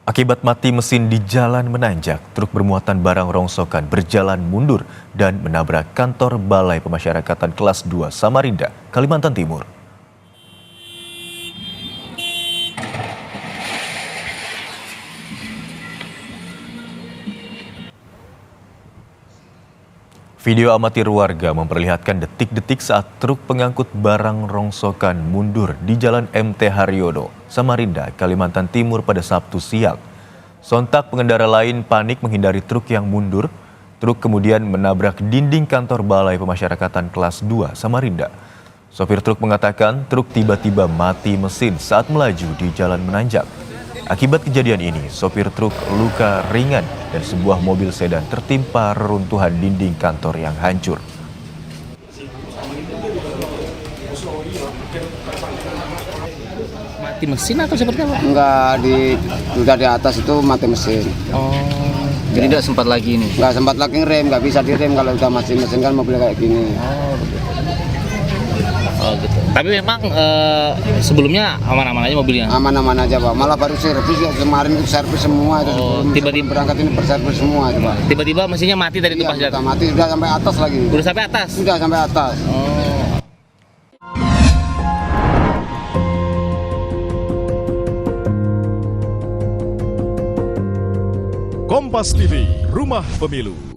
Akibat mati mesin di jalan menanjak, truk bermuatan barang rongsokan berjalan mundur dan menabrak kantor Balai Pemasyarakatan Kelas 2 Samarinda, Kalimantan Timur. Video amatir warga memperlihatkan detik-detik saat truk pengangkut barang rongsokan mundur di Jalan MT Haryono, Samarinda, Kalimantan Timur pada Sabtu siang. Sontak pengendara lain panik menghindari truk yang mundur. Truk kemudian menabrak dinding kantor Balai Pemasyarakatan Kelas 2 Samarinda. Sopir truk mengatakan truk tiba-tiba mati mesin saat melaju di jalan menanjak. Akibat kejadian ini, sopir truk luka ringan dan sebuah mobil sedan tertimpa reruntuhan dinding kantor yang hancur. Mati mesin atau seperti apa? Enggak, udah di atas itu mati mesin. Oh, jadi tidak sempat lagi ini? Enggak sempat lagi ngerem, nggak bisa direm kalau udah mati mesin kan mobil kayak gini. Oh gitu. Tapi memang sebelumnya aman-aman aja mobilnya? Aman-aman aja Pak, malah baru servis ya, kemarin itu servis semua. Itu tiba-tiba berangkat ini berservis semua itu Pak. Tiba-tiba mesinnya mati tadi itu pas Udah mati, udah sampai atas lagi. Udah sampai atas? Udah sampai atas. Oh. Kompas TV, Rumah Pemilu.